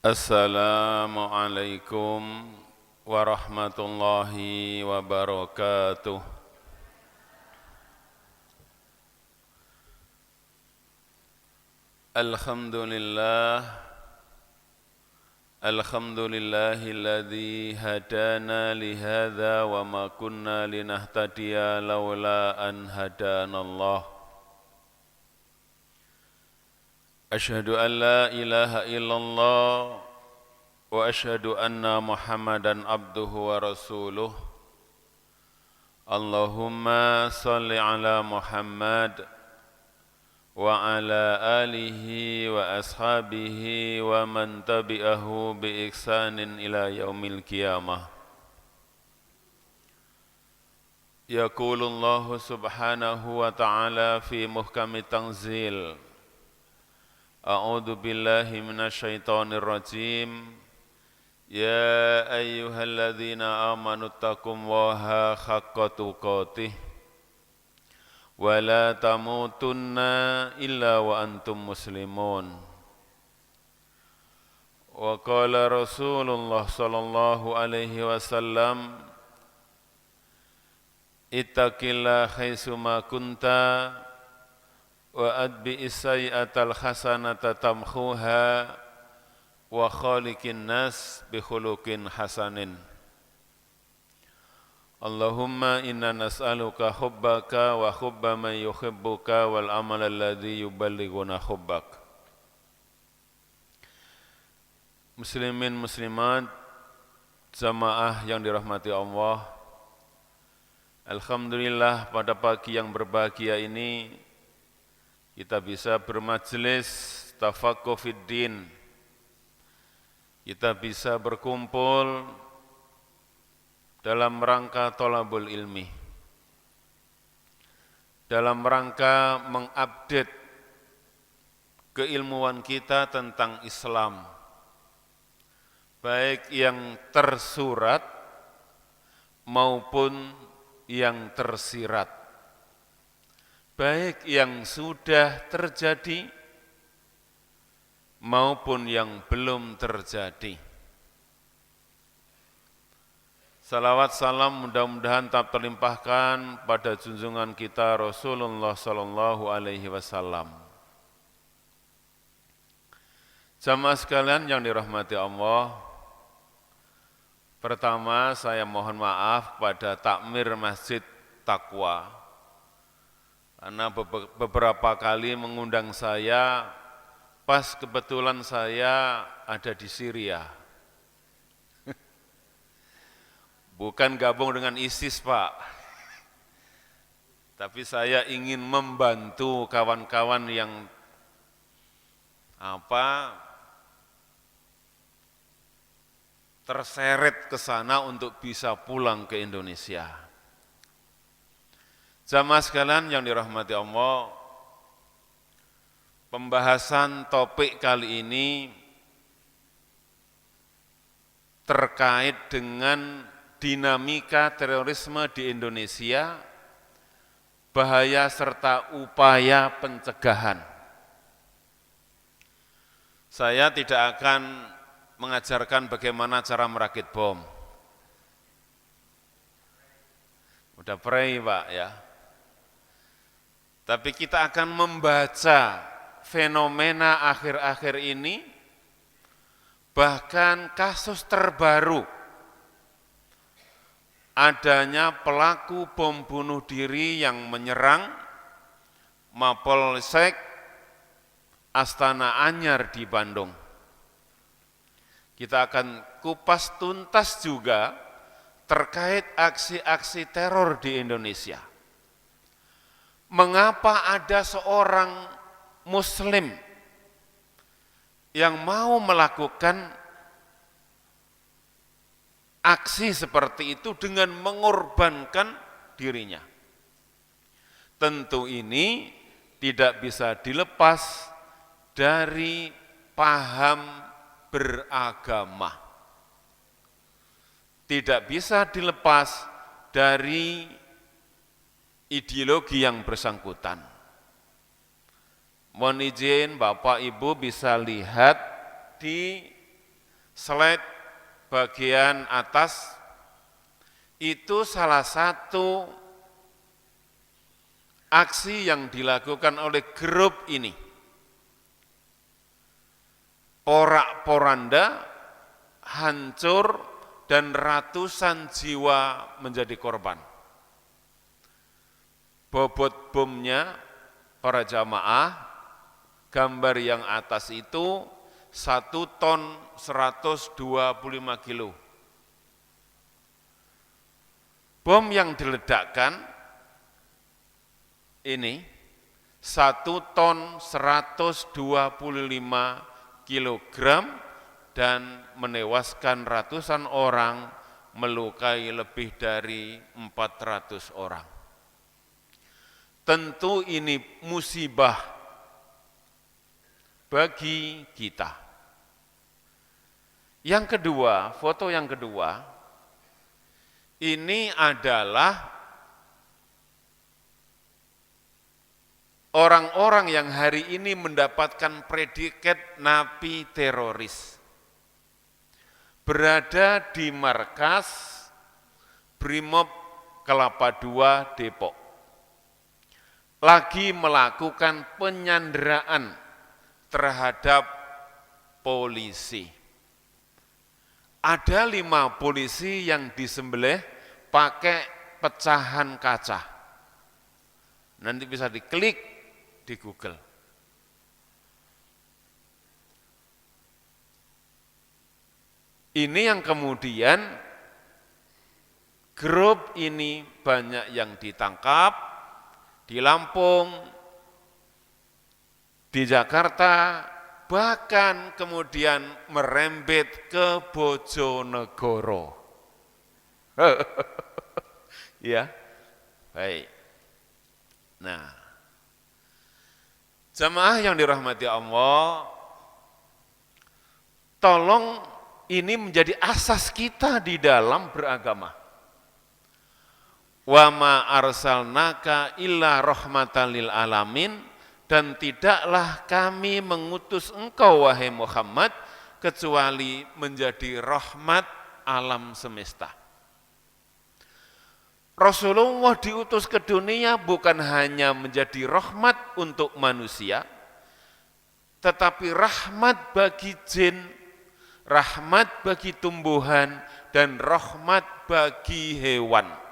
Assalamualaikum warahmatullahi wabarakatuh. Alhamdulillahilladzi hadana lihadza wa ma kunna linahtadiya laula an hadanallah. Asyhadu an la ilaha illallah wa asyhadu anna Muhammadan abduhu wa rasuluh. Allahumma salli ala Muhammad wa ala alihi wa ashabihi wa man tabi'ahu bi ihsanin ila yaumil qiyamah. Yaqulullahu subhanahu wa ta'ala fi muhkamit tanzil. A'udzu billahi minasyaitonir rajim. Ya ayyuhalladzina amanu taqullaha haqqa tuqatih wa la tamutunna illa wa antum muslimun. Wa qala Rasulullah sallallahu alaihi wasallam, ittaqillaha haitsuma kunta wa adbi'is sayyi'atal hasanata tamhuha wa khaliqin nas bi khuluqin hasanin. Allahumma inna nas'aluka hubbaka wa hubba man yuhibbuka wal amal alladhi yuballighuna hubbak. Muslimin muslimat, jamaah yang dirahmati Allah, alhamdulillah pada pagi yang berbahagia ini kita bisa bermajelis tafaqquh fid din. Kita bisa berkumpul dalam rangka thalabul ilmi, dalam rangka mengupdate keilmuan kita tentang Islam, baik yang tersurat maupun yang tersirat, baik yang sudah terjadi maupun yang belum terjadi. Salawat salam mudah-mudahan tetap terlimpahkan pada junjungan kita Rasulullah sallallahu alaihi wasallam. Jamaah sekalian yang dirahmati Allah, pertama saya mohon maaf kepada takmir Masjid Taqwa, karena beberapa kali mengundang saya, pas kebetulan saya ada di Syria. Bukan gabung dengan ISIS, Pak. Tapi saya ingin membantu kawan-kawan yang terseret ke sana untuk bisa pulang ke Indonesia. Jamaah sekalian yang dirahmati Allah, pembahasan topik kali ini terkait dengan dinamika terorisme di Indonesia, bahaya serta upaya pencegahan. Saya tidak akan mengajarkan bagaimana cara merakit bom. Udah pray, Pak, ya. Tapi kita akan membaca fenomena akhir-akhir ini, bahkan kasus terbaru adanya pelaku bom bunuh diri yang menyerang Mapolsek Astana Anyar di Bandung. Kita akan kupas tuntas juga terkait aksi-aksi teror di Indonesia. Mengapa ada seorang Muslim yang mau melakukan aksi seperti itu dengan mengorbankan dirinya? Tentu ini tidak bisa dilepas dari paham beragama. Tidak bisa dilepas dari ideologi yang bersangkutan. Mohon izin Bapak Ibu bisa lihat di slide bagian atas itu salah satu aksi yang dilakukan oleh grup ini. Porak-poranda, hancur, dan ratusan jiwa menjadi korban. Bobot bomnya para jamaah, gambar yang atas itu 1 ton 125 kilo. Bom yang diledakkan ini 1 ton 125 kilogram dan menewaskan ratusan orang, melukai lebih dari 400 orang. Tentu ini musibah bagi kita. Yang kedua, foto yang kedua, ini adalah orang-orang yang hari ini mendapatkan predikat napi teroris. Berada di markas Brimob Kelapa II Depok. Lagi melakukan penyanderaan terhadap polisi. Ada 5 polisi yang disembelih pakai pecahan kaca. Nanti bisa diklik di Google. Ini yang kemudian grup ini banyak yang ditangkap di Lampung, di Jakarta, bahkan kemudian merembet ke Bojonegoro. Ya, baik. Nah, jamaah yang dirahmati Allah, tolong ini menjadi asas kita di dalam beragama. Wa ma arsalnaka illa rahmatan lil alamin, dan tidaklah kami mengutus engkau wahai Muhammad kecuali menjadi rahmat alam semesta. Rasulullah diutus ke dunia bukan hanya menjadi rahmat untuk manusia, tetapi rahmat bagi jin, rahmat bagi tumbuhan, dan rahmat bagi hewan.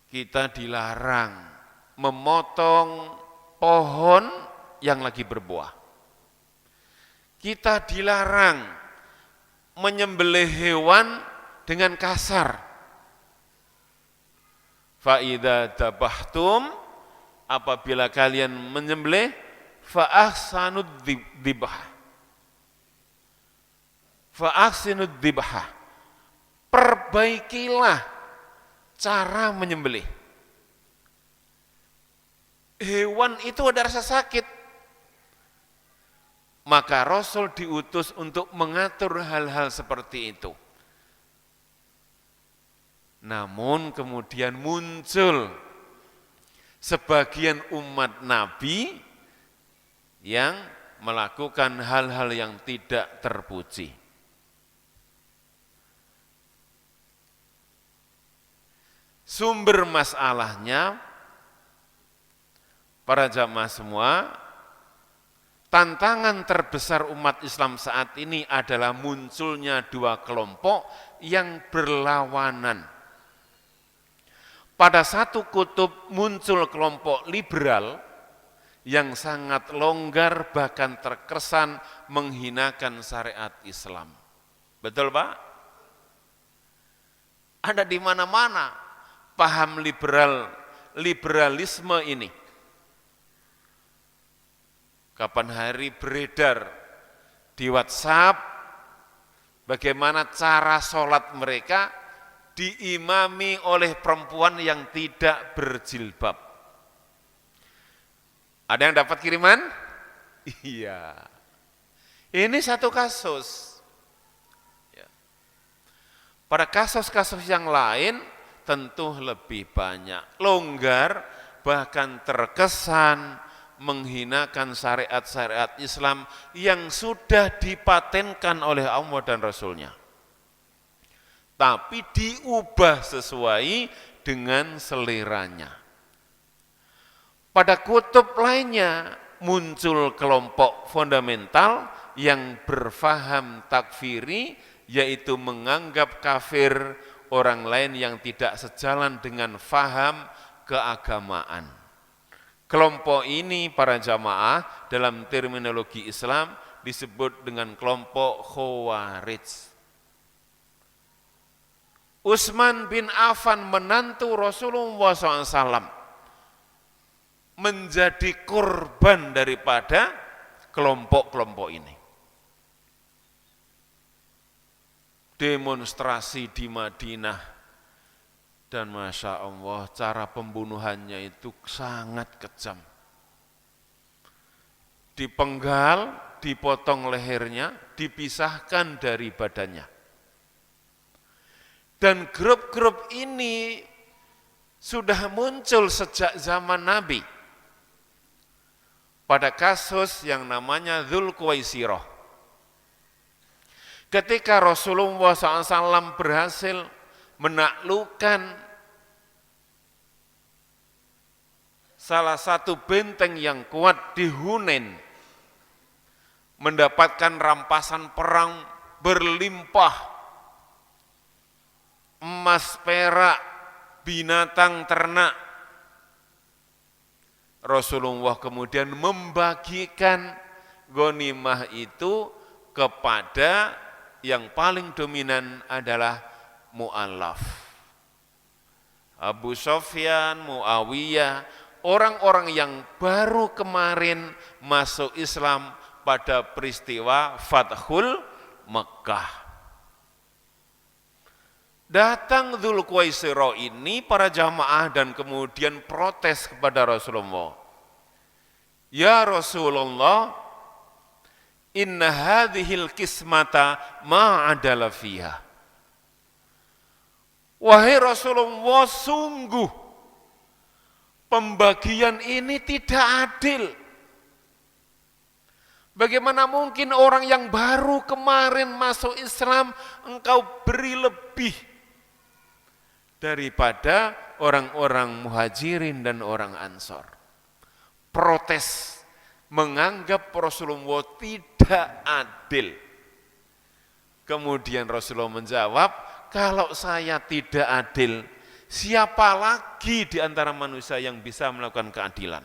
Kita dilarang memotong pohon yang lagi berbuah. Kita dilarang menyembelih hewan dengan kasar. Fa idza dzabhtum, apabila kalian menyembelih, fa ahsanud dzibhah. Fa ahsinud dzibhah. Perbaikilah cara menyembelih. Hewan itu ada rasa sakit, maka Rasul diutus untuk mengatur hal-hal seperti itu. Namun kemudian muncul sebagian umat Nabi yang melakukan hal-hal yang tidak terpuji. Sumber masalahnya, para jamaah semua, tantangan terbesar umat Islam saat ini adalah munculnya 2 kelompok yang berlawanan. Pada satu kutub muncul kelompok liberal yang sangat longgar, bahkan terkesan menghinakan syariat Islam. Betul Pak? Ada di mana-mana paham liberalisme ini. Kapan hari beredar di WhatsApp bagaimana cara sholat mereka diimami oleh perempuan yang tidak berjilbab. Ada yang dapat kiriman? Iya. Ini satu kasus. Pada kasus-kasus yang lain tentu lebih banyak, longgar, bahkan terkesan menghinakan syariat-syariat Islam yang sudah dipatenkan oleh Allah dan Rasul-Nya. Tapi diubah sesuai dengan seleranya. Pada kutub lainnya muncul kelompok fundamental yang berfaham takfiri, yaitu menganggap kafir orang lain yang tidak sejalan dengan faham keagamaan. Kelompok ini para jamaah dalam terminologi Islam disebut dengan kelompok Khawarij. Utsman bin Affan menantu Rasulullah SAW menjadi korban daripada kelompok-kelompok ini. Demonstrasi di Madinah, dan Masya Allah cara pembunuhannya itu sangat kejam. Dipenggal, dipotong lehernya, dipisahkan dari badannya. Dan grup-grup ini sudah muncul sejak zaman Nabi. Pada kasus yang namanya Dzulkuwaisirah. Ketika Rasulullah SAW berhasil menaklukkan salah satu benteng yang kuat di Hunain, mendapatkan rampasan perang berlimpah, emas, perak, binatang ternak, Rasulullah kemudian membagikan ghanimah itu kepada yang paling dominan adalah mu'allaf. Abu Sufyan, Muawiyah, orang-orang yang baru kemarin masuk Islam pada peristiwa Fathul Mekkah. Datang Dzulkuwaisirah ini para jamaah dan kemudian protes kepada Rasulullah. Ya Rasulullah, inna hadhil kismata ma'adala fiha. Wahai Rasulullah, sungguh pembagian ini tidak adil. Bagaimana mungkin orang yang baru kemarin masuk Islam engkau beri lebih daripada orang-orang muhajirin dan orang ansor. Protes, menganggap Rasulullah tidak adil. Kemudian Rasulullah menjawab, kalau saya tidak adil, siapa lagi di antara manusia yang bisa melakukan keadilan?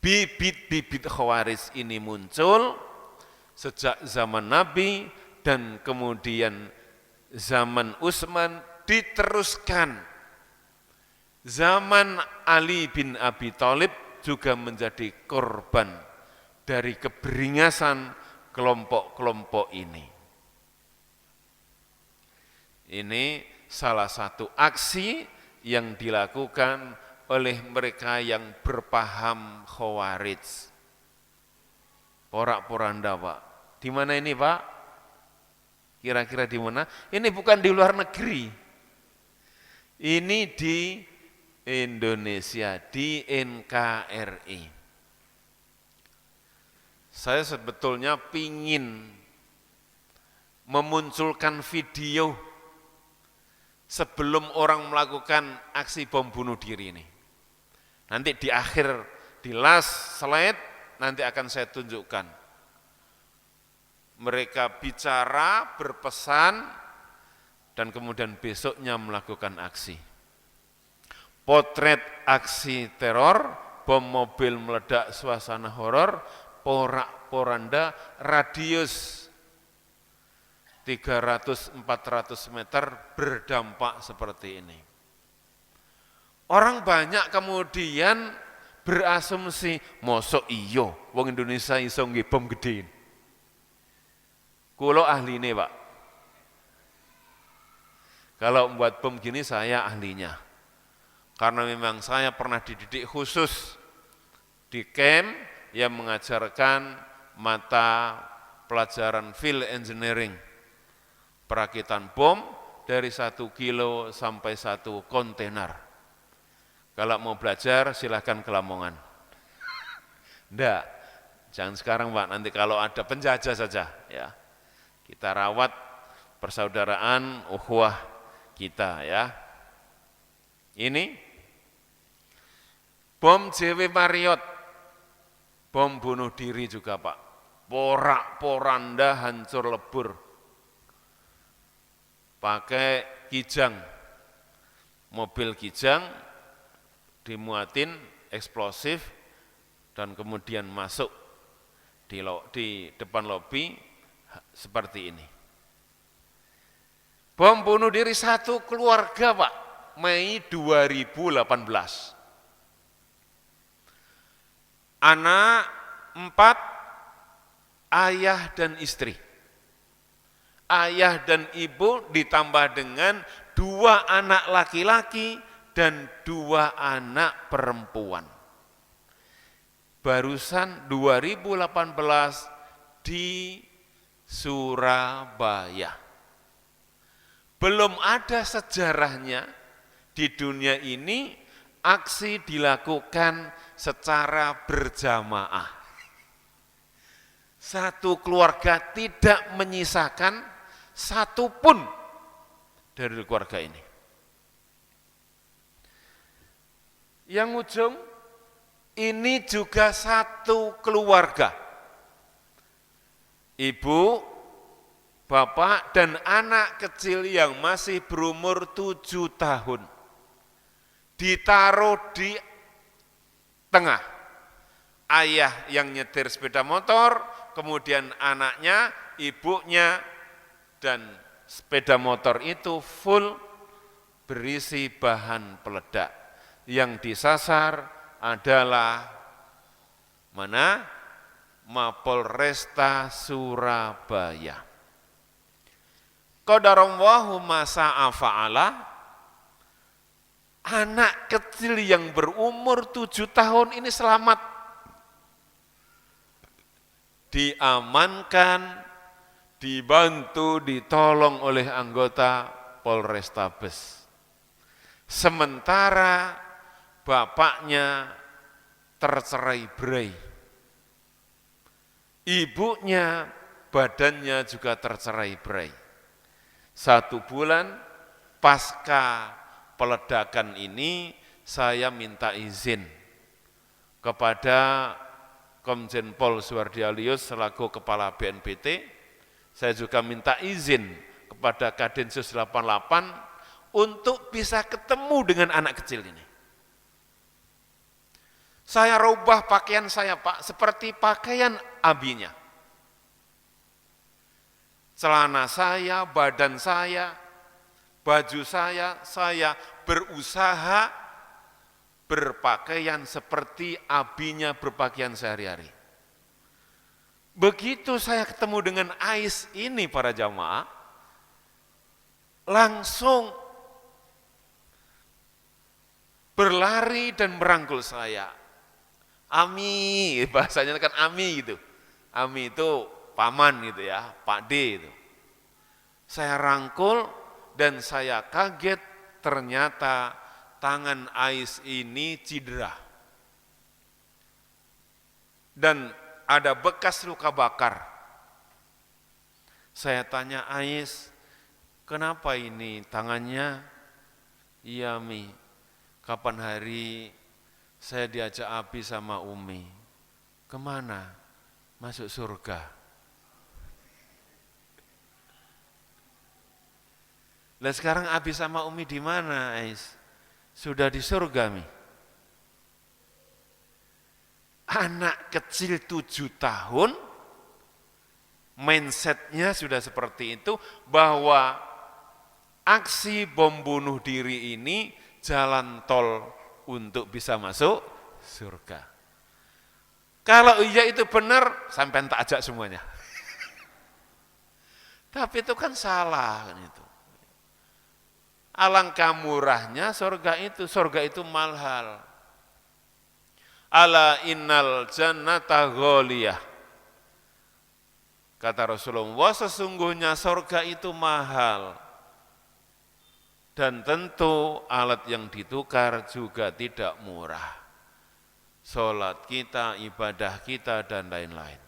Bibit-bibit Khawarij ini muncul sejak zaman Nabi dan kemudian zaman Utsman diteruskan. Zaman Ali bin Abi Thalib juga menjadi korban dari keberingasan kelompok-kelompok ini. Ini salah satu aksi yang dilakukan oleh mereka yang berpaham Khawarij. Porak-poranda, Pak. Di mana ini, Pak? Kira-kira di mana? Ini bukan di luar negeri. Ini di Indonesia, di NKRI. Saya sebetulnya pingin memunculkan video sebelum orang melakukan aksi bom bunuh diri ini. Nanti di akhir, di last slide, nanti akan saya tunjukkan. Mereka bicara, berpesan, dan kemudian besoknya melakukan aksi. Potret aksi teror, bom mobil meledak suasana horor, porak-poranda, radius 300-400 meter berdampak seperti ini. Orang banyak kemudian berasumsi, mosok iyo, wong Indonesia iso nggih bom gede. Kulo ahline, Pak. Kalau membuat bom gini saya ahlinya. Karena memang saya pernah dididik khusus di camp yang mengajarkan mata pelajaran field engineering, perakitan bom dari 1 kilo sampai 1 kontainer. Kalau mau belajar silahkan ke Lamongan. Enggak, jangan sekarang Pak, nanti kalau ada penjajah saja ya. Kita rawat persaudaraan ukhuwah kita ya. Ini bom JW Marriott, bom bunuh diri juga Pak. Porak-poranda hancur lebur. Pakai kijang, mobil kijang dimuatin eksplosif dan kemudian masuk di depan lobi seperti ini. Bom bunuh diri satu keluarga Pak, Mei 2018. Anak 4, ayah dan istri. Ayah dan ibu ditambah dengan 2 anak laki-laki dan 2 anak perempuan. Barusan 2018 di Surabaya. Belum ada sejarahnya di dunia ini aksi dilakukan secara berjamaah. Satu keluarga tidak menyisakan satu pun dari keluarga ini. Yang ujung, ini juga satu keluarga. Ibu, bapak, dan anak kecil yang masih berumur 7 tahun. Ditaruh di tengah. Ayah yang nyetir sepeda motor, kemudian anaknya, ibunya, dan sepeda motor itu full berisi bahan peledak. Yang disasar adalah mana? Mapolresta Surabaya. Qadarallahu ma syaa fa'ala, anak kecil yang berumur 7 tahun ini selamat. Diamankan, dibantu, ditolong oleh anggota Polrestabes. Sementara bapaknya tercerai-berai. Ibunya badannya juga tercerai-berai. 1 bulan pasca peledakan ini saya minta izin kepada Komjen Pol Suhardi Alyus selaku Kepala BNPT. Saya juga minta izin kepada Kadensus 88 untuk bisa ketemu dengan anak kecil ini. Saya rubah pakaian saya Pak, seperti pakaian abinya. Celana saya, badan saya, baju saya berusaha berpakaian seperti abinya berpakaian sehari-hari. Begitu saya ketemu dengan Ais ini para jamaah, langsung berlari dan merangkul saya. Ami, bahasanya kan Ami gitu. Ami itu paman gitu ya, Pak D itu. Saya rangkul dan saya kaget ternyata tangan Ais ini cedera. Dan ada bekas luka bakar. Saya tanya Ais, kenapa ini tangannya? Iya Mi, kapan hari saya diajak Abi sama Umi. Kemana? Masuk surga. Lah sekarang Abi sama Umi di mana Ais? Sudah di surga Mi. Anak kecil 7 tahun, mindsetnya sudah seperti itu, bahwa aksi bom bunuh diri ini jalan tol untuk bisa masuk surga. Kalau iya itu benar, sampai tak ajak semuanya. Tapi itu kan salah kan itu. Alangkah murahnya surga itu mahal. Ala innal jannata ghaliyah. Kata Rasulullah, sesungguhnya surga itu mahal. Dan tentu alat yang ditukar juga tidak murah. Sholat kita, ibadah kita, dan lain-lain.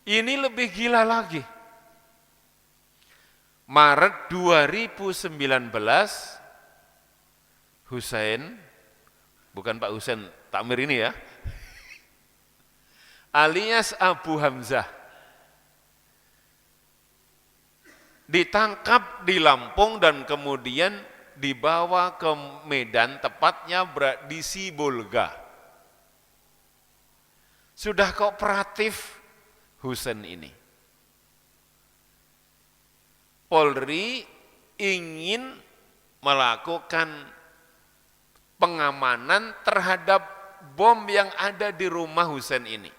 Ini lebih gila lagi. Maret 2019, Husain, bukan Pak Husain Takmir ini ya, alias Abu Hamzah, ditangkap di Lampung dan kemudian dibawa ke Medan, tepatnya di Sibolga. Sudah kooperatif Husain ini. Polri ingin melakukan pengamanan terhadap bom yang ada di rumah Husain ini.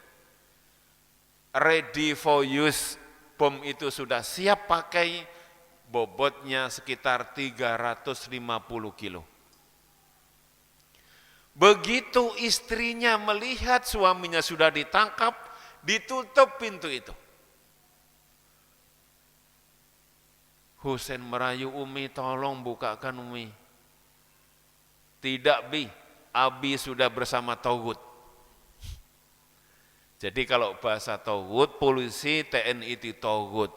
Ready for use, bom itu sudah siap pakai, bobotnya sekitar 350 kilo. Begitu istrinya melihat suaminya sudah ditangkap, ditutup pintu itu. Husain merayu, Umi tolong bukakan Umi. Tidak Bi, Abi sudah bersama Togut. Jadi kalau bahasa Togut, polisi TNI itu Togut.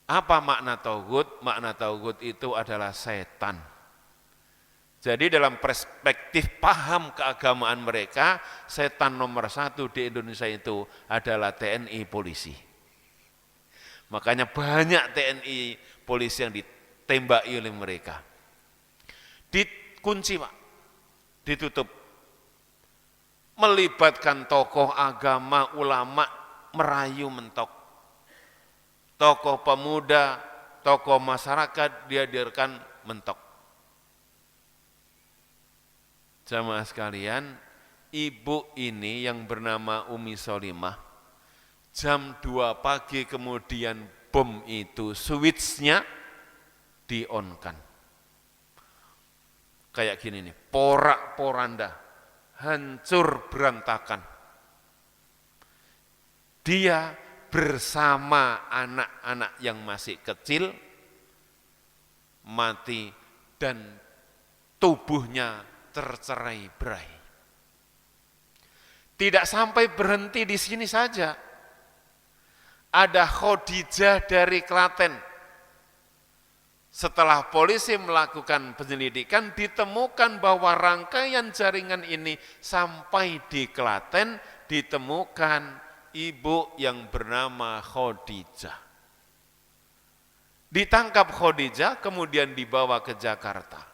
Apa makna Togut? Makna Togut itu adalah setan. Jadi dalam perspektif paham keagamaan mereka, setan nomor 1 di Indonesia itu adalah TNI polisi. Makanya banyak TNI polisi yang ditembaki oleh mereka. Dikunci Pak, ditutup. Melibatkan tokoh agama, ulama, merayu mentok. Tokoh pemuda, tokoh masyarakat dihadirkan mentok. Jamaah sekalian, ibu ini yang bernama Umi Solimah, jam 2 pagi kemudian bom itu switch-nya di-on-kan. Kayak gini nih, porak-poranda, hancur berantakan. Dia bersama anak-anak yang masih kecil mati dan tubuhnya tercerai-berai. Tidak sampai berhenti di sini saja. Ada Khadijah dari Klaten. Setelah polisi melakukan penyelidikan, ditemukan bahwa rangkaian jaringan ini sampai di Klaten, ditemukan ibu yang bernama Khadijah. Ditangkap Khadijah, kemudian dibawa ke Jakarta.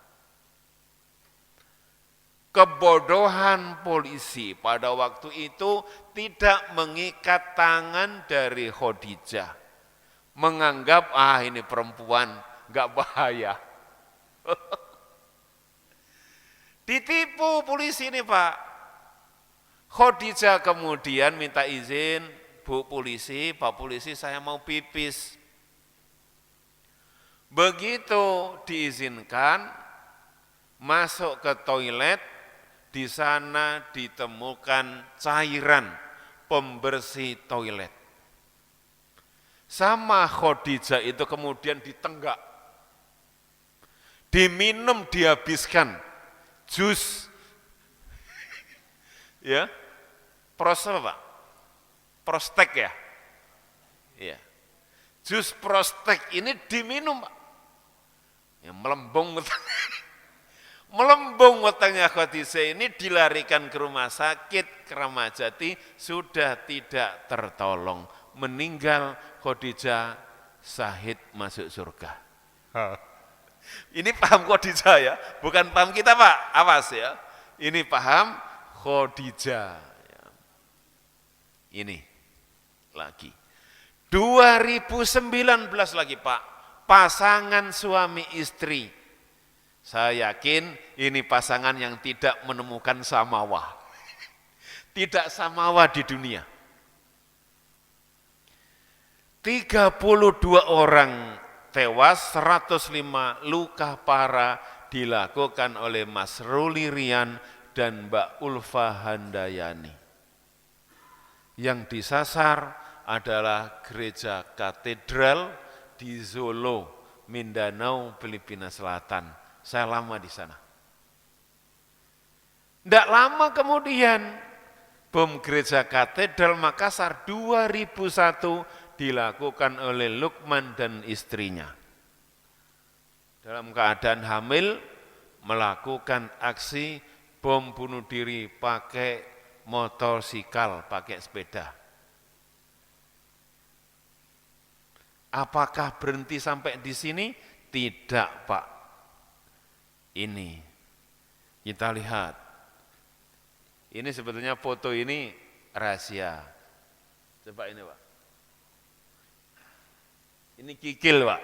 Kebodohan polisi pada waktu itu tidak mengikat tangan dari Khadijah. Menganggap, ini perempuan, gak bahaya. Ditipu polisi ini Pak. Khadijah kemudian minta izin, Bu polisi, Pak polisi saya mau pipis. Begitu diizinkan, masuk ke toilet, di sana ditemukan cairan pembersih toilet. Sama Khadijah itu kemudian ditenggak, diminum, dihabiskan, jus, ya, Pak? Prostek ya, ya, jus prostek ini diminum Pak, ya, melembung wetengnya Khadijah ini dilarikan ke rumah sakit Kramat Jati, sudah tidak tertolong, meninggal. Khadijah syahid masuk surga. Ini paham Khadijah ya, bukan paham kita Pak, awas ya. Ini paham Khadijah. Ini lagi 2019 lagi Pak, pasangan suami istri. Saya yakin ini pasangan yang tidak menemukan samawa. Tidak samawa di dunia. 32 orang tewas, 105 luka parah dilakukan oleh Mas Ruli Rian dan Mbak Ulfa Handayani. Yang disasar adalah gereja katedral di Solo, Mindanao, Filipina Selatan. Saya lama di sana. Tidak lama kemudian, bom gereja katedral Makassar 2001 dilakukan oleh Lukman dan istrinya. Dalam keadaan hamil, melakukan aksi bom bunuh diri pakai motorsikal, pakai sepeda. Apakah berhenti sampai di sini? Tidak, Pak. Ini kita lihat. Ini sebetulnya foto ini rahasia. Coba ini, Pak. Ini kikil, Pak.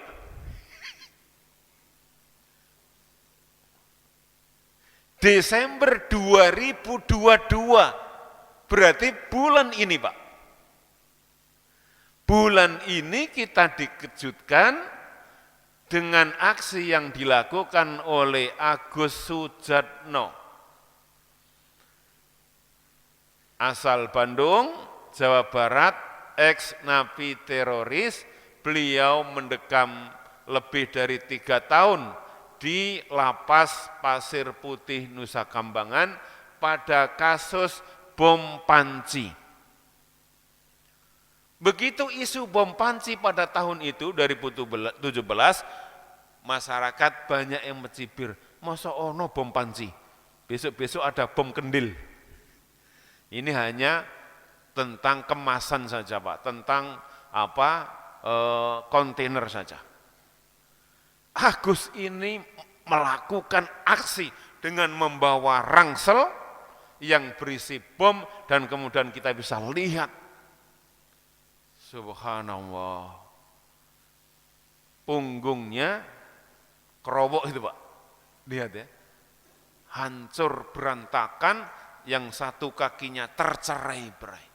Desember 2022, berarti bulan ini, Pak. Bulan ini kita dikejutkan dengan aksi yang dilakukan oleh Agus Sujatno. Asal Bandung, Jawa Barat, ex-napi teroris, beliau mendekam lebih dari 3 tahun di Lapas Pasir Putih Nusa Kambangan pada kasus bom panci. Begitu isu bom panci pada tahun itu 2017, masyarakat banyak yang mencibir, masa ono bom panci, besok-besok ada bom kendil. Ini hanya tentang kemasan saja, Pak, tentang kontainer saja. Agus ini melakukan aksi dengan membawa rangsel yang berisi bom dan kemudian kita bisa lihat, subhanallah, punggungnya kerobok itu, Pak, lihat ya, hancur berantakan, yang satu kakinya tercerai-berai.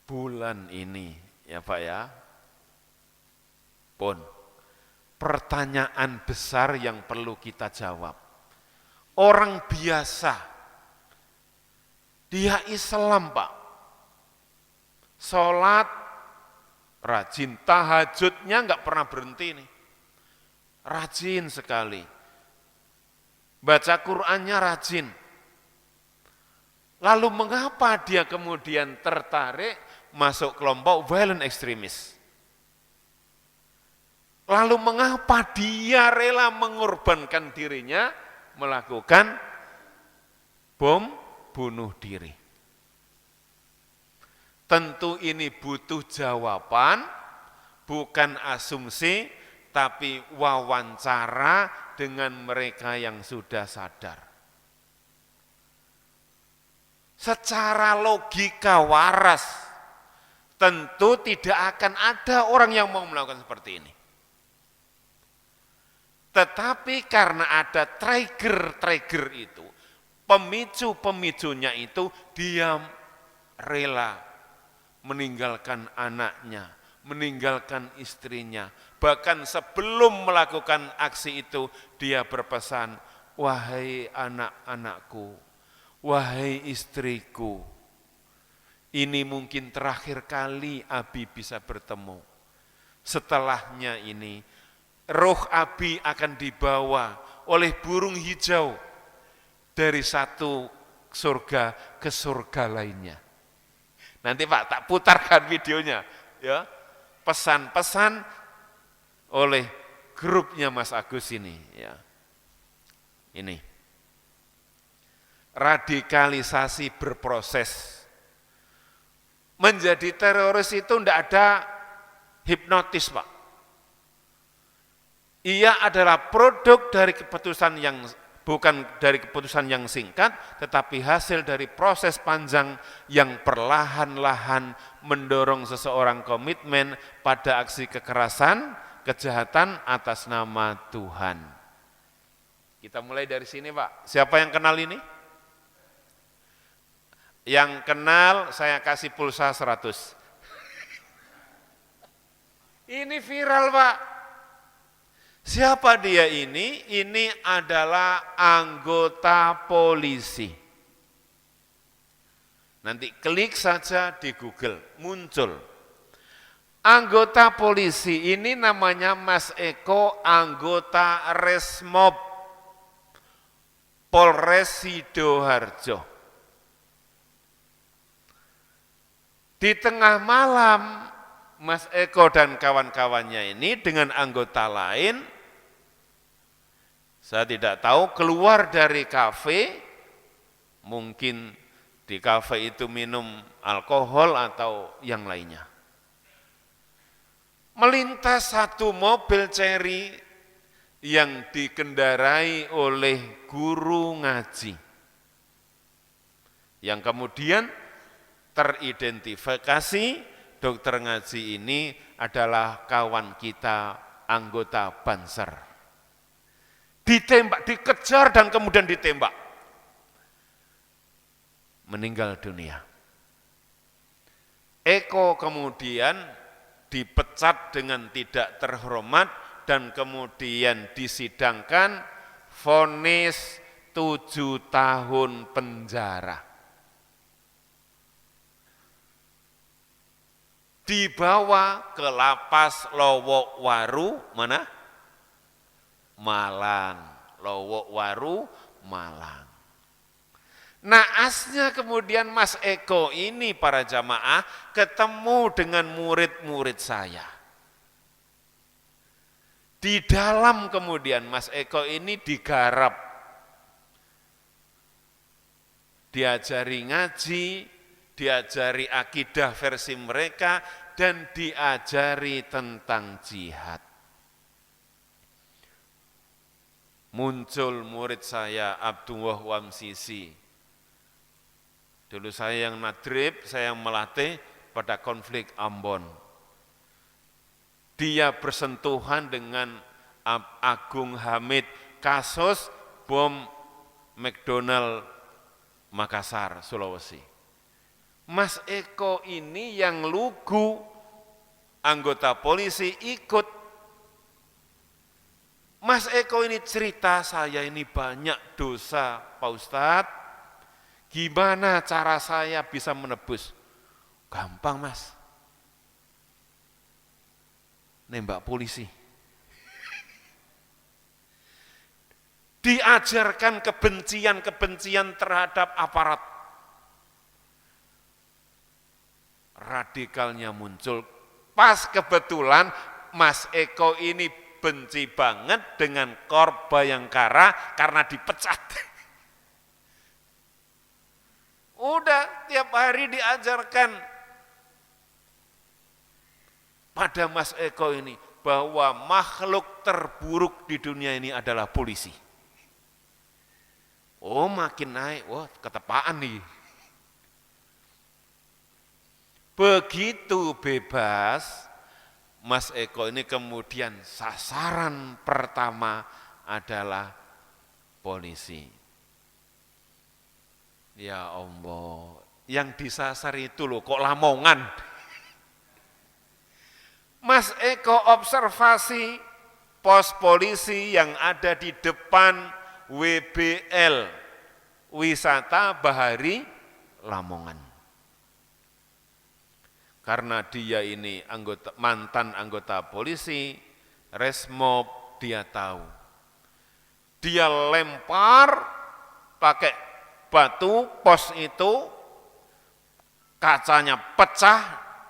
Bulan ini ya Pak ya, pun pertanyaan besar yang perlu kita jawab. Orang biasa, dia Islam Pak, sholat rajin, tahajudnya enggak pernah berhenti nih, rajin sekali, baca Qur'annya rajin. Lalu mengapa dia kemudian tertarik masuk kelompok violent extremis? Lalu mengapa dia rela mengorbankan dirinya melakukan bom bunuh diri? Tentu ini butuh jawaban, bukan asumsi, tapi wawancara dengan mereka yang sudah sadar. Secara logika waras, tentu tidak akan ada orang yang mau melakukan seperti ini. Tetapi karena ada trigger-trigger itu, pemicu-pemicunya itu, dia rela meninggalkan anaknya, meninggalkan istrinya. Bahkan sebelum melakukan aksi itu, dia berpesan, wahai anak-anakku, wahai istriku, ini mungkin terakhir kali Abi bisa bertemu. Setelahnya ini, roh Abi akan dibawa oleh burung hijau dari satu surga ke surga lainnya. Nanti Pak, tak putarkan videonya, ya, pesan-pesan oleh grupnya Mas Agus ini, ya. Ini radikalisasi berproses. Menjadi teroris itu tidak ada hipnotis, Pak. Ia adalah produk dari keputusan yang bukan dari keputusan yang singkat, tetapi hasil dari proses panjang yang perlahan-lahan mendorong seseorang komitmen pada aksi kekerasan, kejahatan atas nama Tuhan. Kita mulai dari sini, Pak. Siapa yang kenal ini? Yang kenal saya kasih pulsa 100. Ini viral, Pak. Siapa dia ini? Ini adalah anggota polisi. Nanti klik saja di Google, muncul. Anggota polisi ini namanya Mas Eko, anggota Resmob Polres Sidoarjo. Di tengah malam, Mas Eko dan kawan-kawannya ini dengan anggota lain, saya tidak tahu, keluar dari kafe, mungkin di kafe itu minum alkohol atau yang lainnya. Melintas satu mobil Chery yang dikendarai oleh guru ngaji, yang kemudian teridentifikasi dokter ngaji ini adalah kawan kita anggota Banser. Ditembak, dikejar dan kemudian ditembak. Meninggal dunia. Eko kemudian dipecat dengan tidak terhormat dan kemudian disidangkan vonis 7 tahun penjara. Dibawa ke lapas Lowokwaru, mana? Malang. Lowokwaru, Malang. Naasnya kemudian Mas Eko ini para jamaah ketemu dengan murid-murid saya. Di dalam kemudian Mas Eko ini digarap. Diajari ngaji, diajari akidah versi mereka, dan diajari tentang jihad. Muncul murid saya Abdullah Wamsisi. Dulu saya yang madrib, saya yang melatih pada konflik Ambon. Dia bersentuhan dengan Agung Hamid, kasus bom McDonald Makassar, Sulawesi. Mas Eko ini yang lugu, anggota polisi ikut. Mas Eko ini cerita, saya ini banyak dosa Pak Ustadz, gimana cara saya bisa menebus? Gampang Mas, nembak polisi. Diajarkan kebencian-kebencian terhadap aparat. Radikalnya muncul. Pas kebetulan Mas Eko ini benci banget dengan Kor Bayangkara karena dipecat. Udah tiap hari diajarkan pada Mas Eko ini bahwa makhluk terburuk di dunia ini adalah polisi. Oh makin naik, wah ketepaan nih. Begitu bebas, Mas Eko ini kemudian sasaran pertama adalah polisi. Ya Allah, yang disasar itu loh kok Lamongan. Mas Eko observasi pos polisi yang ada di depan WBL, Wisata Bahari Lamongan. Karena dia ini mantan anggota polisi, Resmob, dia tahu. Dia lempar pakai batu pos itu, kacanya pecah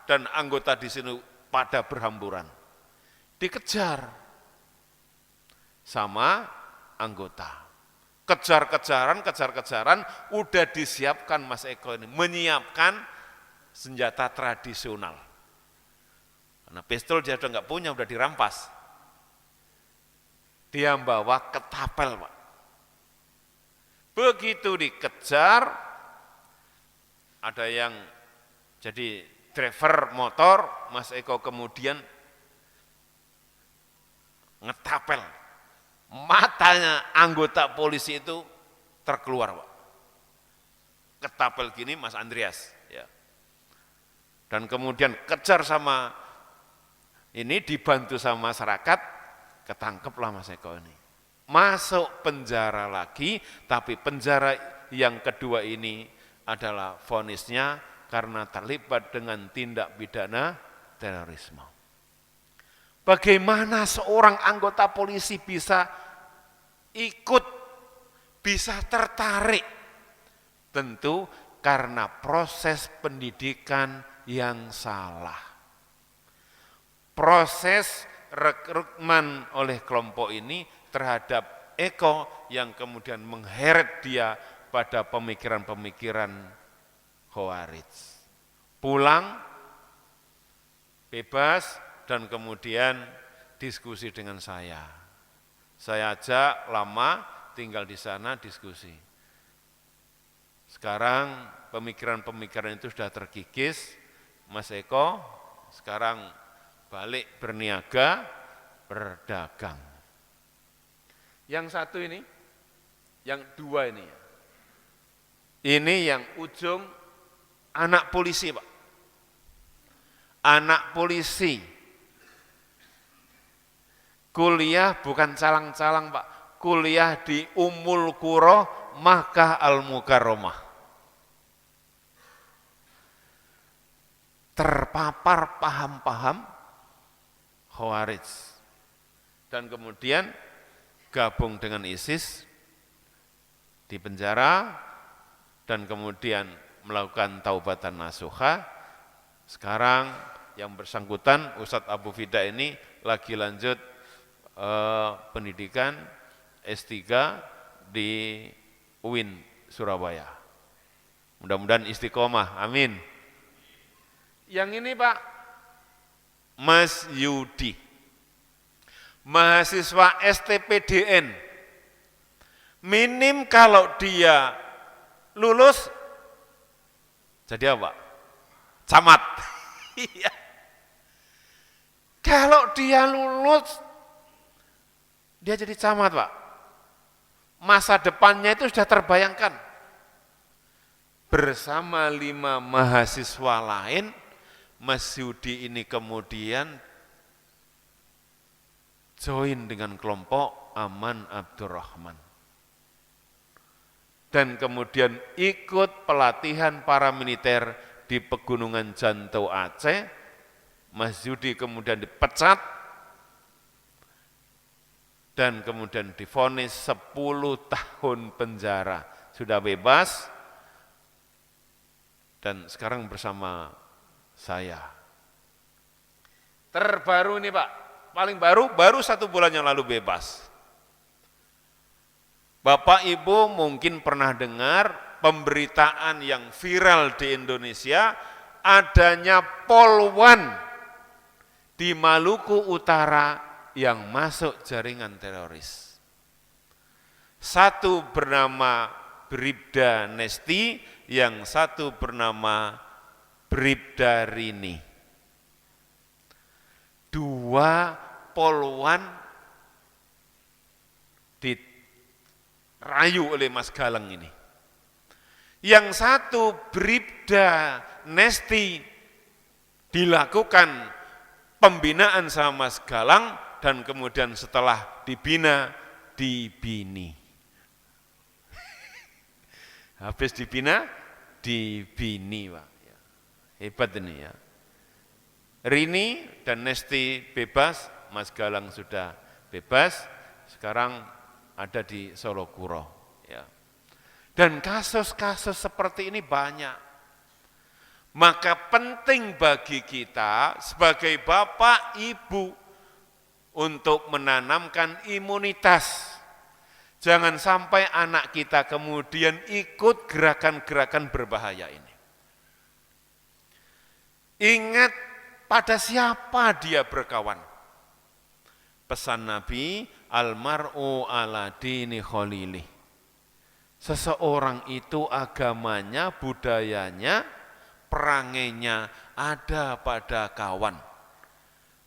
dan anggota di sini pada berhamburan. Dikejar sama anggota. Kejar-kejaran, udah disiapkan Mas Eko ini, menyiapkan senjata tradisional. Karena pistol dia udah nggak punya, udah dirampas. Dia bawa ketapel, Pak. Begitu dikejar, ada yang jadi driver motor, Mas Eko kemudian ngetapel. Matanya anggota polisi itu terkeluar, Pak. Ketapel gini Mas Andreas. Ya. Dan kemudian kejar sama ini, dibantu sama masyarakat, ketangkeplah Mas Eko ini. Masuk penjara lagi, tapi penjara yang kedua ini adalah vonisnya karena terlibat dengan tindak pidana terorisme. Bagaimana seorang anggota polisi bisa ikut, bisa tertarik? Tentu karena proses pendidikan yang salah. Proses rekrutmen oleh kelompok ini terhadap Eko yang kemudian mengheret dia pada pemikiran-pemikiran Khawarij. Pulang, bebas, dan kemudian diskusi dengan saya. Saya ajak lama tinggal di sana diskusi. Sekarang pemikiran-pemikiran itu sudah terkikis, Mas Eko sekarang balik berniaga, berdagang. Yang satu ini, yang dua ini. Ini yang ujung anak polisi, Pak. Anak polisi. Kuliah bukan calang-calang, Pak. Kuliah di Ummul Qura, Makkah Al-Mukarramah. Terpapar paham-paham Khawarij. Dan kemudian gabung dengan ISIS di penjara dan kemudian melakukan taubatan nasuha. Sekarang yang bersangkutan Ustadz Abu Fida ini lagi lanjut pendidikan S3 di UIN Surabaya. Mudah-mudahan istiqomah, amin. Yang ini Pak, Mas Yudi, mahasiswa STPDN, minim kalau dia lulus, jadi apa? Camat. Iya. Kalau dia lulus, dia jadi camat, Pak. Masa depannya itu sudah terbayangkan. Bersama 5 mahasiswa lain, Mas Yudi ini kemudian join dengan kelompok Aman Abdurrahman. Dan kemudian ikut pelatihan paramiliter di Pegunungan Janto Aceh. Mas Yudi kemudian dipecat dan kemudian divonis 10 tahun penjara. Sudah bebas dan sekarang bersama saya. Terbaru ini Pak, paling baru 1 bulan yang lalu bebas. Bapak Ibu mungkin pernah dengar pemberitaan yang viral di Indonesia, adanya Polwan di Maluku Utara yang masuk jaringan teroris. Satu bernama Bribda Nesti, yang satu bernama Bribda Rini. 2 polwan dirayu oleh Mas Galang ini. Yang satu Bribda Nesti dilakukan pembinaan sama Mas Galang dan kemudian setelah dibina, dibini. Habis dibina, dibini Pak. Hebat ini ya. Rini dan Nesti bebas, Mas Galang sudah bebas, sekarang ada di Solokuro. Ya. Dan kasus-kasus seperti ini banyak. Maka penting bagi kita sebagai bapak ibu untuk menanamkan imunitas. Jangan sampai anak kita kemudian ikut gerakan-gerakan berbahaya ini. Ingat pada siapa dia berkawan. Pesan Nabi, almar'u ala dini khalilih. Seseorang itu agamanya, budayanya, perangainya ada pada kawan.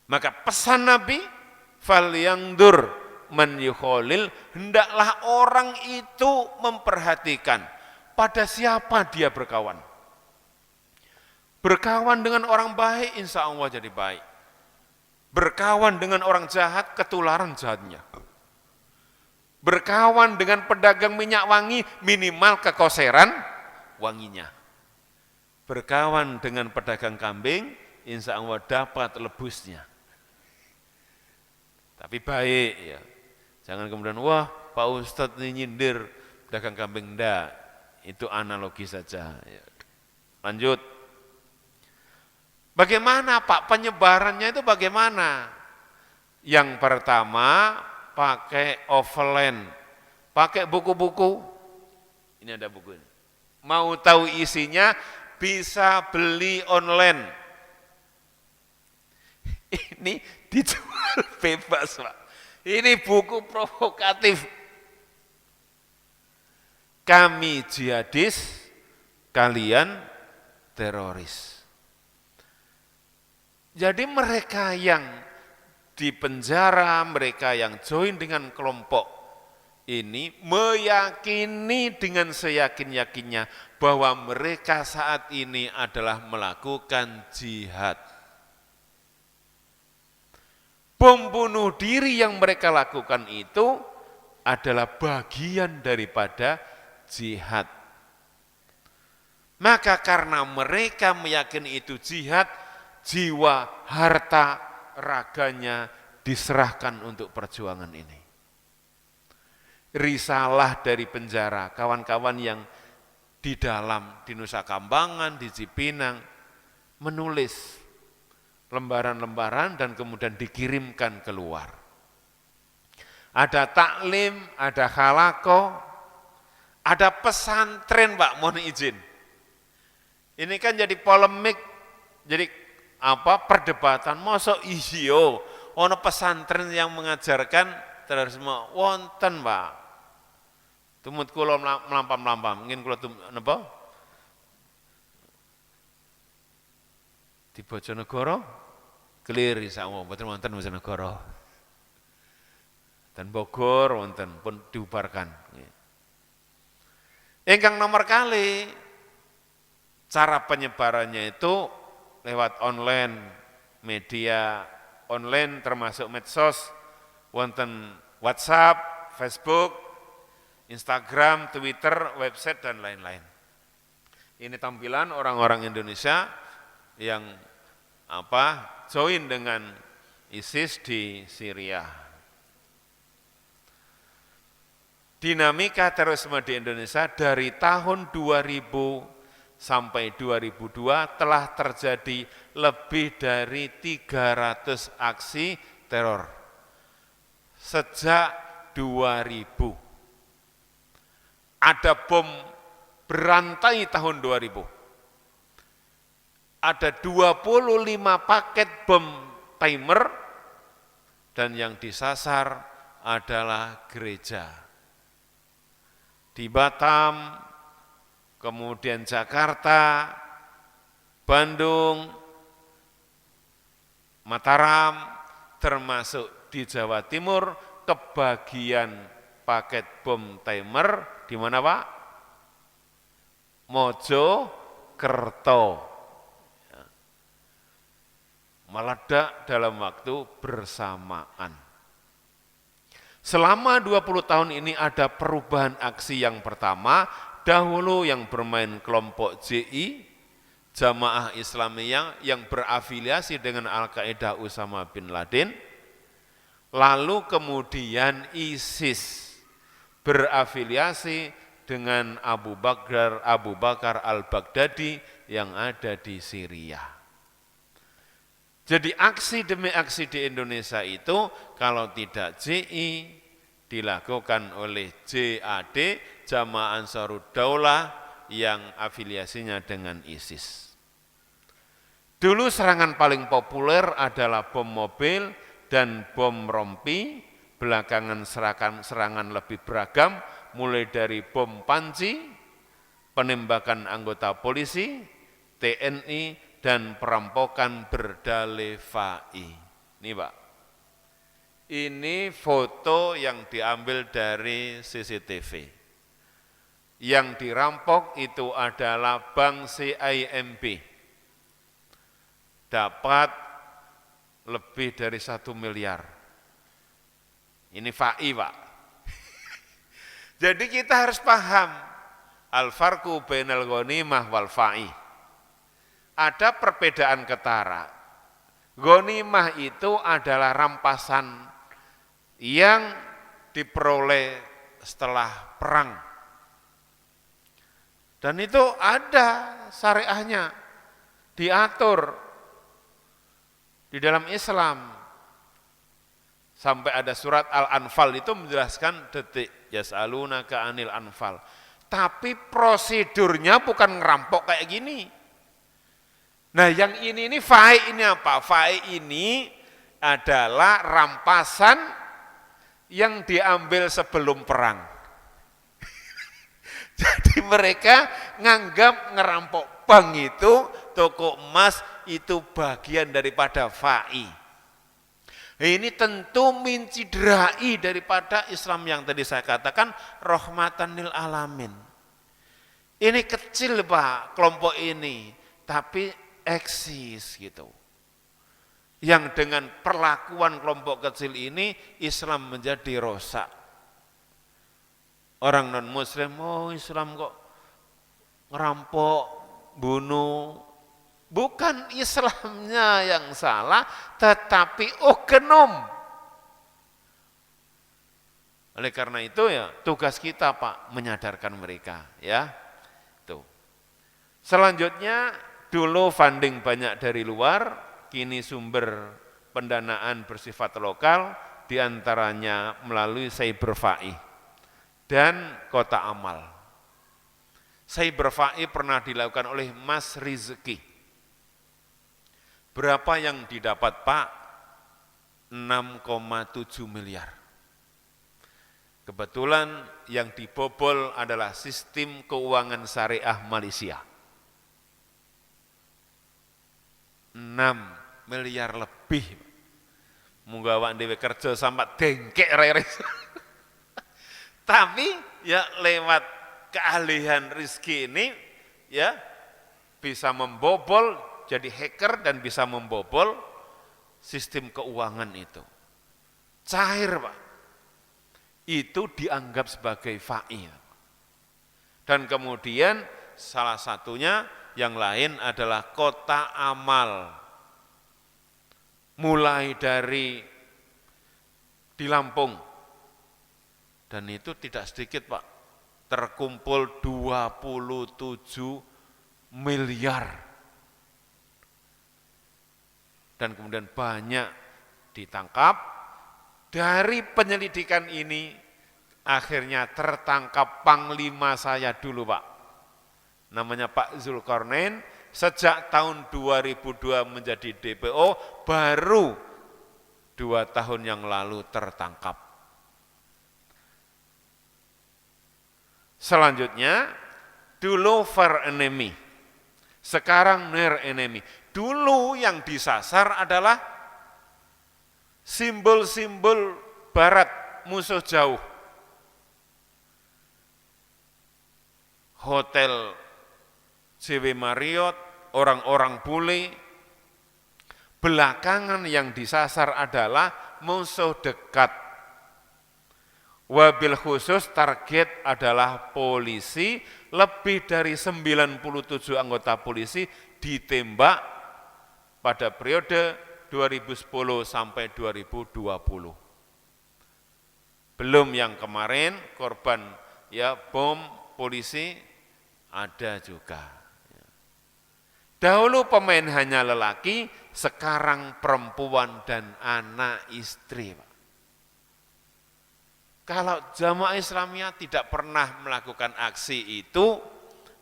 Maka pesan Nabi, falyangdur man yukhalil, hendaklah orang itu memperhatikan pada siapa dia berkawan. Berkawan dengan orang baik, insya Allah jadi baik. Berkawan dengan orang jahat, ketularan jahatnya. Berkawan dengan pedagang minyak wangi, minimal kekoseran wanginya. Berkawan dengan pedagang kambing, insya Allah dapat lebusnya. Tapi baik ya. Jangan kemudian, wah Pak Ustadz ini nyindir pedagang kambing. Enggak, itu analogi saja. Ya. Lanjut. Bagaimana Pak penyebarannya itu bagaimana? Yang pertama pakai offline, pakai buku-buku. Ini ada buku ini. Mau tahu isinya bisa beli online. Ini dijual bebas, Pak. Ini buku provokatif. Kami jihadis, kalian teroris. Jadi mereka yang di penjara, mereka yang join dengan kelompok ini meyakini dengan seyakin-yakinnya bahwa mereka saat ini adalah melakukan jihad. Bom bunuh diri yang mereka lakukan itu adalah bagian daripada jihad. Maka karena mereka meyakini itu jihad, jiwa, harta, raganya diserahkan untuk perjuangan ini. Risalah dari penjara, kawan-kawan yang di dalam, di Nusa Kambangan, di Cipinang, menulis lembaran-lembaran dan kemudian dikirimkan keluar. Ada taklim, ada halaqah, ada pesantren, Pak, mohon izin. Ini kan jadi polemik, jadi perdebatan, masa iyo, ono pesantren yang mengajarkan terorisme, wonten, Pak. Tumut kula melampam-lampam, ingin kula napa? Di Bojonegoro, clear insya Allah, mboten wonten Bojonegoro. Dan Bogor wonten pun diubarkan. Ingkang nomor kali cara penyebarannya itu lewat online, media online termasuk medsos, wonten WhatsApp, Facebook, Instagram, Twitter, website dan lain-lain. Ini tampilan orang-orang Indonesia yang join dengan ISIS di Syria. Dinamika terorisme di Indonesia dari tahun 2000 sampai 2002 telah terjadi lebih dari 300 aksi teror. Sejak 2000. Ada bom berantai tahun 2000. Ada 25 paket bom timer dan yang disasar adalah gereja. Di Batam, kemudian Jakarta, Bandung, Mataram, termasuk di Jawa Timur, kebagian paket bom timer di mana, Pak? Mojokerto. Meledak dalam waktu bersamaan. Selama 20 tahun ini ada perubahan aksi yang pertama, dahulu yang bermain kelompok JI, Jamaah Islamiyah yang berafiliasi dengan Al-Qaeda Usama bin Laden, lalu kemudian ISIS berafiliasi dengan Abu Bakar al-Baghdadi yang ada di Syria. Jadi aksi demi aksi di Indonesia itu kalau tidak JI dilakukan oleh JAD, Jamaah Ansarud Daulah yang afiliasinya dengan ISIS. Dulu serangan paling populer adalah bom mobil dan bom rompi, belakangan serangan lebih beragam, mulai dari bom panci, penembakan anggota polisi, TNI, dan perampokan berdalih fai. Ini, Pak. Ini foto yang diambil dari CCTV. Yang dirampok itu adalah Bank CIMB. Dapat lebih dari 1 miliar. Ini fai, Pak. Jadi kita harus paham, Al-farqu bainal ghanimah wal fa'i. Ada perbedaan ketara. Ghanimah itu adalah rampasan yang diperoleh setelah perang. Dan itu ada syariahnya, diatur di dalam Islam. Sampai ada surat Al-Anfal itu menjelaskan detik yas'alunaka 'anil anfal. Tapi prosedurnya bukan ngerampok kayak gini. Nah, yang ini fai ini apa? Fai ini adalah rampasan yang diambil sebelum perang. Jadi mereka nganggap ngerampok bank itu, toko emas itu bagian daripada fai. Ini tentu menciderai daripada Islam yang tadi saya katakan rahmatan lil alamin. Ini kecil Pak kelompok ini, tapi eksis gitu. Yang dengan perlakuan kelompok kecil ini Islam menjadi rosak. Orang non muslim, oh Islam kok ngerampok, bunuh. Bukan Islamnya yang salah, tetapi oknum. Oleh karena itu ya tugas kita Pak menyadarkan mereka ya. Tuh. Selanjutnya dulu funding banyak dari luar, kini sumber pendanaan bersifat lokal, diantaranya melalui Cyberfai dan Kota Amal. Cyberfai pernah dilakukan oleh Mas Rizki. Berapa yang didapat Pak? 6,7 miliar. Kebetulan yang dibobol adalah sistem keuangan syariah Malaysia. 6 miliar lebih. Munggawa dewe kerja sampai dengkek reres. Tapi ya lewat keahlian Rizki ini ya bisa membobol, jadi hacker dan bisa membobol sistem keuangan itu. Cair Pak. Itu dianggap sebagai fai. Dan kemudian salah satunya yang lain adalah Kota Amal. Mulai dari di Lampung. Dan itu tidak sedikit Pak. Terkumpul 27 miliar. Dan kemudian banyak ditangkap. Dari penyelidikan ini akhirnya tertangkap panglima saya dulu Pak. Namanya Pak Zulkarnain, sejak tahun 2002 menjadi DPO, baru 2 tahun yang lalu tertangkap. Selanjutnya, dulu fair enemy, sekarang near enemy. Dulu yang disasar adalah simbol-simbol barat, musuh jauh. Hotel JW Marriott, orang-orang bule. Belakangan yang disasar adalah musuh dekat. Wabil khusus target adalah polisi, lebih dari 97 anggota polisi ditembak pada periode 2010 sampai 2020. Belum yang kemarin korban ya bom polisi ada juga. Dahulu pemain hanya lelaki, sekarang perempuan dan anak istri. Kalau Jamaah Islamiyah tidak pernah melakukan aksi itu,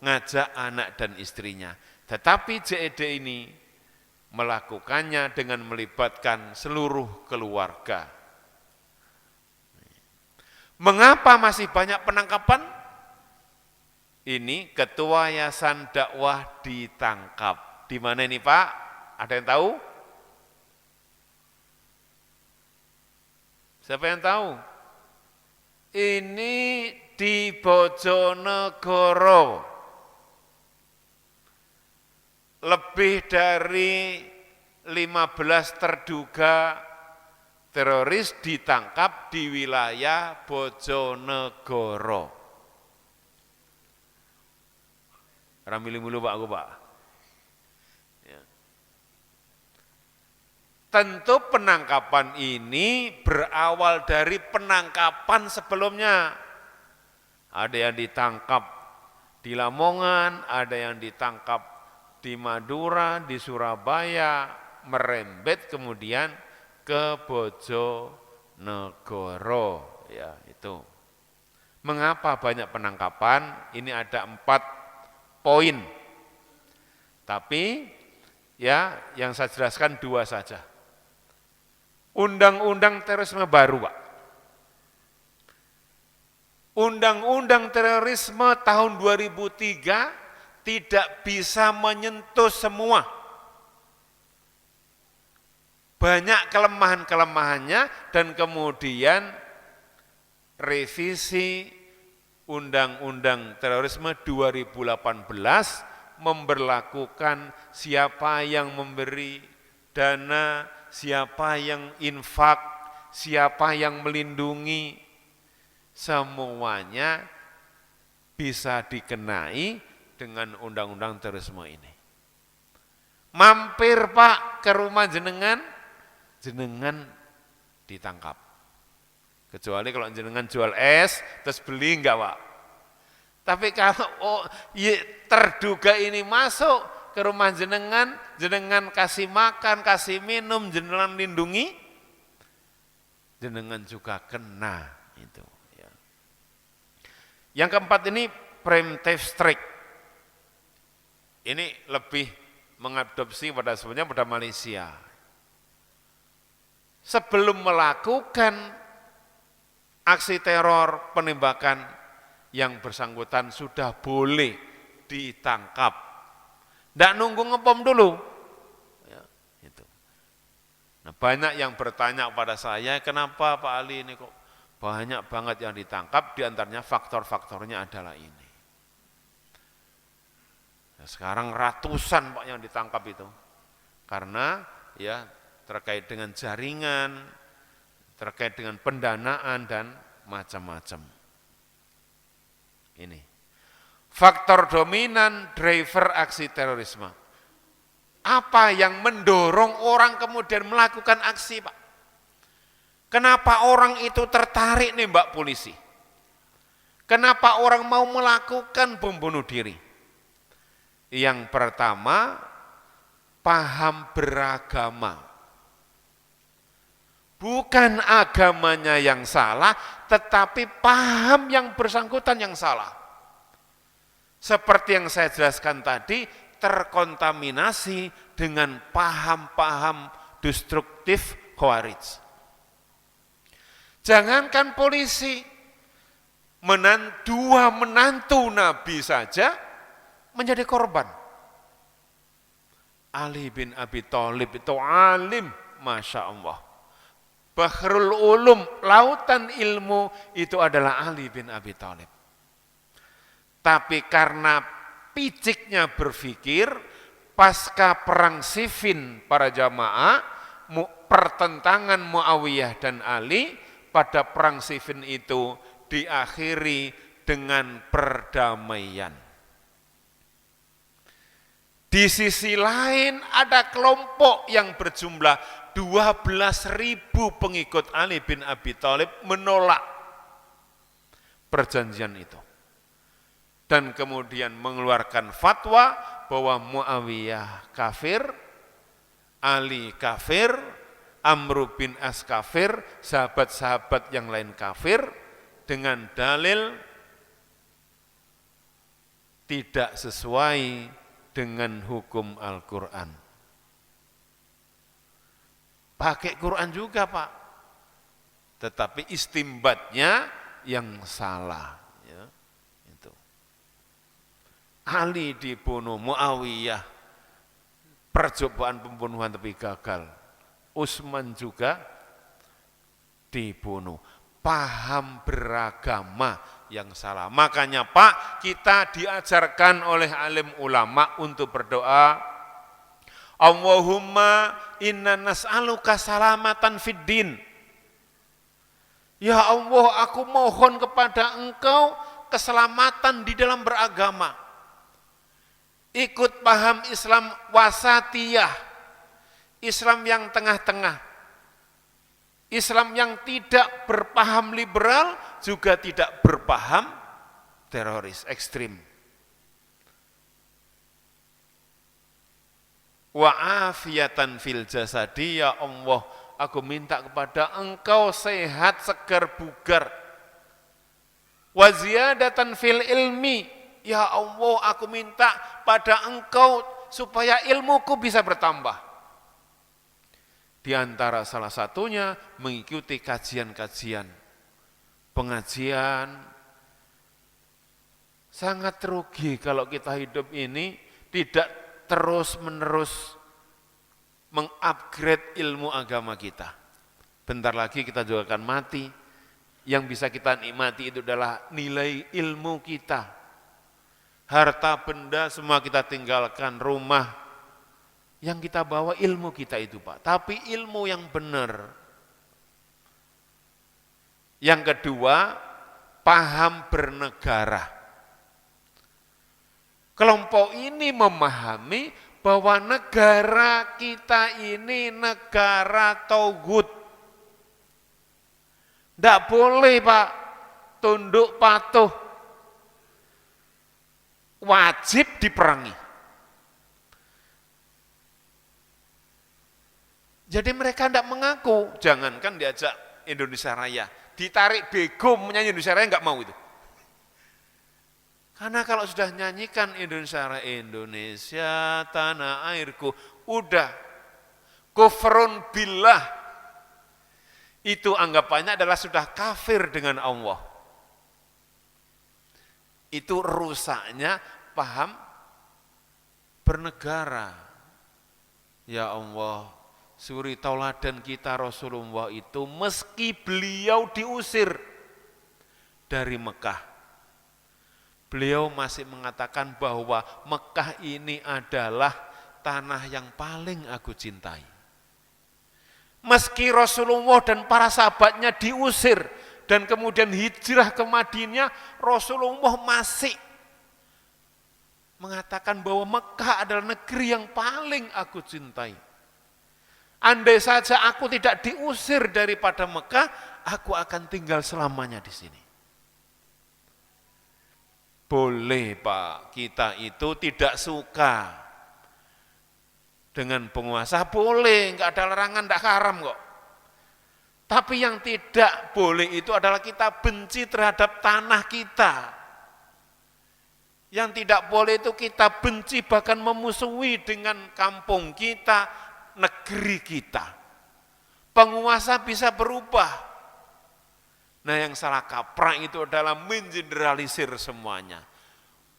ngajak anak dan istrinya. Tetapi JED ini melakukannya dengan melibatkan seluruh keluarga. Mengapa masih banyak penangkapan? Ini ketua Yayasan Dakwah ditangkap. Di mana ini Pak? Ada yang tahu? Siapa yang tahu? Ini di Bojonegoro. Lebih dari 15 terduga teroris ditangkap di wilayah Bojonegoro. Ramili-mulu Pak aku Pak. Ya. Tentu penangkapan ini berawal dari penangkapan sebelumnya. Ada yang ditangkap di Lamongan, ada yang ditangkap di Madura, di Surabaya, merembet kemudian ke Bojonegoro. Ya, itu. Mengapa banyak penangkapan? Ini ada 4 poin. Tapi ya yang saya jelaskan 2 saja. Undang-undang terorisme baru, Pak. Undang-undang terorisme tahun 2003 tidak bisa menyentuh semua. Banyak kelemahan-kelemahannya dan kemudian revisi Undang-Undang Terorisme 2018 memberlakukan siapa yang memberi dana, siapa yang infak, siapa yang melindungi, semuanya bisa dikenai dengan undang-undang terorisme ini. Mampir Pak ke rumah jenengan, jenengan ditangkap. Kecuali kalau jenengan jual es, terus beli enggak Pak. Tapi kalau terduga ini masuk ke rumah jenengan, jenengan kasih makan, kasih minum, jenengan lindungi, jenengan juga kena itu. Ya. Yang keempat ini preemptive strike. Ini lebih mengadopsi sebenarnya pada Malaysia. Sebelum melakukan aksi teror penembakan, yang bersangkutan sudah boleh ditangkap. Tidak nunggu ngepom dulu. Ya, itu. Nah, banyak yang bertanya kepada saya, kenapa Pak Ali ini kok banyak banget yang ditangkap, diantaranya faktor-faktornya adalah ini. Nah, sekarang ratusan Pak yang ditangkap itu. Karena ya terkait dengan jaringan, terkait dengan pendanaan dan macam-macam. Ini faktor dominan driver aksi terorisme. Apa yang mendorong orang kemudian melakukan aksi, Pak? Kenapa orang itu tertarik nembak polisi? Kenapa orang mau melakukan bom bunuh diri? Yang pertama, paham beragama. Bukan agamanya yang salah, tetapi paham yang bersangkutan yang salah. Seperti yang saya jelaskan tadi, terkontaminasi dengan paham-paham destruktif Khawarij. Jangankan polisi, dua menantu Nabi saja menjadi korban. Ali bin Abi Thalib itu alim, Masya Allah. Bahrul Ulum, lautan ilmu, itu adalah Ali bin Abi Thalib. Tapi karena piciknya berpikir, pasca perang Siffin para jamaah, pertentangan Muawiyah dan Ali, pada perang Siffin itu diakhiri dengan perdamaian. Di sisi lain ada kelompok yang berjumlah 12.000 pengikut Ali bin Abi Thalib menolak perjanjian itu. Dan kemudian mengeluarkan fatwa bahwa Muawiyah kafir, Ali kafir, Amr bin As kafir, sahabat-sahabat yang lain kafir, dengan dalil tidak sesuai dengan hukum Al-Quran. Pakai Quran juga Pak, tetapi istimbatnya yang salah. Ya, itu. Ali dibunuh, Muawiyah percobaan pembunuhan tapi gagal. Utsman juga dibunuh. Paham beragama yang salah. Makanya Pak, kita diajarkan oleh alim ulama untuk berdoa, Allahumma inna nas'aluka salamatan fid din. Ya Allah, aku mohon kepada Engkau keselamatan di dalam beragama. ikut paham Islam wasatiyah, Islam yang tengah-tengah, Islam yang tidak berpaham liberal, juga tidak berpaham teroris ekstrim. Wa afiyatan fil jasadi, ya Allah, aku minta kepada Engkau sehat, segar, bugar. Wa ziyadatan fil ilmi, ya Allah, aku minta pada Engkau supaya ilmuku bisa bertambah. Di antara salah satunya mengikuti kajian-kajian, pengajian. Sangat rugi kalau kita hidup ini tidak terus-menerus mengupgrade ilmu agama kita. Bentar lagi kita juga akan mati. Yang bisa kita nikmati itu adalah nilai ilmu kita. Harta benda semua kita tinggalkan, rumah. Yang kita bawa ilmu kita itu, Pak. Tapi ilmu yang benar. Yang kedua, paham bernegara. Kelompok ini memahami bahwa negara kita ini negara tauhid. Tidak boleh, Pak, tunduk patuh. Wajib diperangi. Jadi mereka tidak mengaku, jangankan diajak Indonesia Raya, ditarik bego menyanyi Indonesia Raya, enggak mau itu. Karena kalau sudah nyanyikan Indonesia Raya, Indonesia tanah airku, udah kufrun billah, itu anggapannya adalah sudah kafir dengan Allah. Itu rusaknya paham bernegara. Ya Allah, suri tauladan kita Rasulullah itu meski beliau diusir dari Mekah, beliau masih mengatakan bahwa Mekah ini adalah tanah yang paling aku cintai. Meski Rasulullah dan para sahabatnya diusir dan kemudian hijrah ke Madinah, Rasulullah masih mengatakan bahwa Mekah adalah negeri yang paling aku cintai. Andai saja aku tidak diusir daripada Mekah, aku akan tinggal selamanya di sini. Boleh, Pak, kita itu tidak suka dengan penguasa, boleh, enggak ada larangan, enggak haram kok. Tapi yang tidak boleh itu adalah kita benci terhadap tanah kita. Yang tidak boleh itu kita benci bahkan memusuhi dengan kampung kita, negeri kita. Penguasa bisa berubah. Nah, yang salah kaprah itu adalah mengeneralisir semuanya.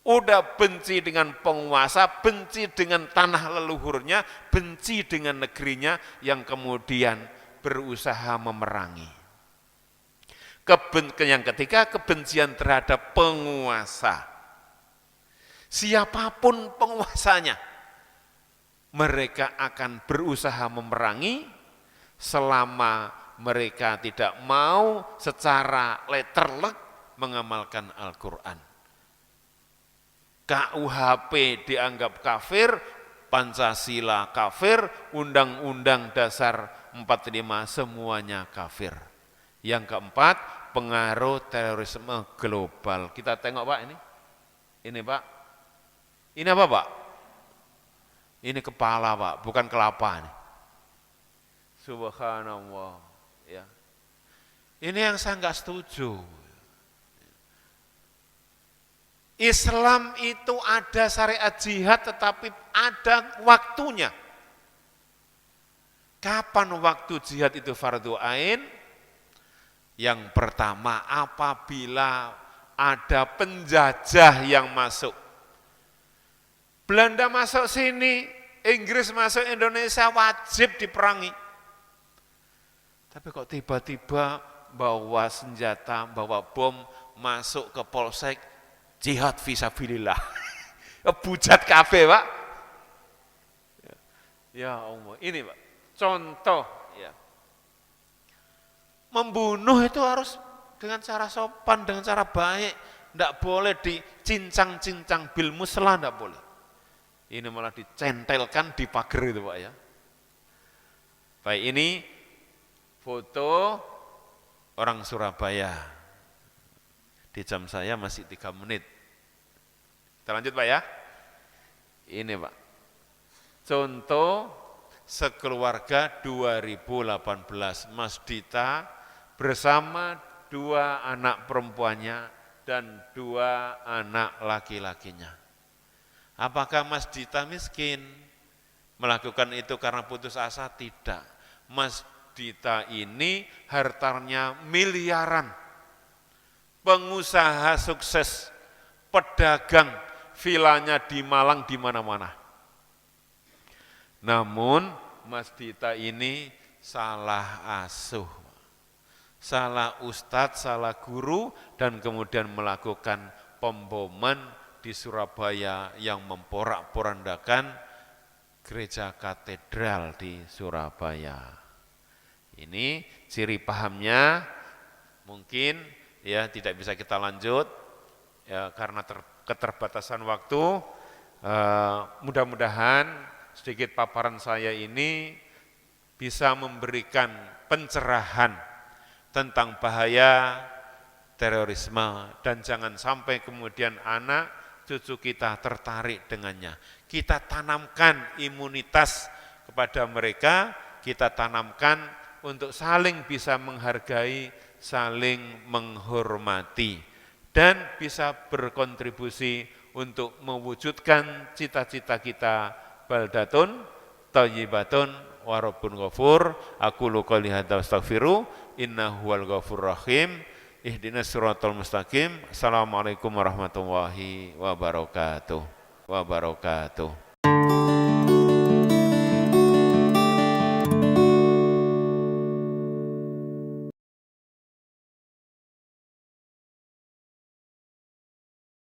Udah benci dengan penguasa, benci dengan tanah leluhurnya, benci dengan negerinya, yang kemudian berusaha memerangi. Yang ketiga, kebencian terhadap penguasa. Siapapun penguasanya, mereka akan berusaha memerangi selama mereka tidak mau secara letterlek mengamalkan Al-Quran. KUHP dianggap kafir, Pancasila kafir, Undang-Undang Dasar 45 semuanya kafir. Yang keempat, pengaruh terorisme global. Kita tengok, Pak, ini. Ini, Pak. Ini apa, Pak? Ini kepala, Pak, bukan kelapa nih. Subhanallah. Ya. Ini yang saya enggak setuju. Islam itu ada syariat jihad, tetapi ada waktunya. Kapan waktu jihad itu fardu ain? Yang pertama, apabila ada penjajah yang masuk. Belanda masuk sini, Inggris masuk Indonesia, wajib diperangi. Tapi kok tiba-tiba bawa senjata, bawa bom, masuk ke polsek, jihad fisabilillah. Bujat kafe, Pak. Ya Allah, ini, Pak, contoh. Ya. Membunuh itu harus dengan cara sopan, dengan cara baik. Tidak boleh dicincang-cincang bil muslah, tidak boleh. Ini malah dicentelkan di pagar itu Pak ya. Baik, ini foto orang Surabaya. Di jam saya masih 3 menit. Kita lanjut Pak ya. Ini Pak. Contoh sekeluarga 2018, Mas Dita bersama 2 anak perempuannya dan 2 anak laki-lakinya. Apakah Mas Dita miskin? Melakukan itu karena putus asa? Tidak. Mas Dita ini hartanya miliaran. Pengusaha sukses, pedagang, vilanya di Malang di mana-mana. Namun Mas Dita ini salah asuh, salah ustadz, salah guru, dan kemudian melakukan pemboman di Surabaya yang memporak-porandakan gereja katedral di Surabaya. Ini ciri pahamnya mungkin ya tidak bisa kita lanjut ya karena keterbatasan waktu. Mudah-mudahan sedikit paparan saya ini bisa memberikan pencerahan tentang bahaya terorisme dan jangan sampai kemudian anak cucu kita tertarik dengannya. Kita tanamkan imunitas kepada mereka, kita tanamkan untuk saling bisa menghargai, saling menghormati, dan bisa berkontribusi untuk mewujudkan cita-cita kita baldatun, thayyibatun, wa rabbun ghafur. Aqulu qouli hadza astaghfiru, innahu huwal ghafurur rahim. Ihdinas siratal mustaqim. Assalamualaikum warahmatullahi wabarakatuh.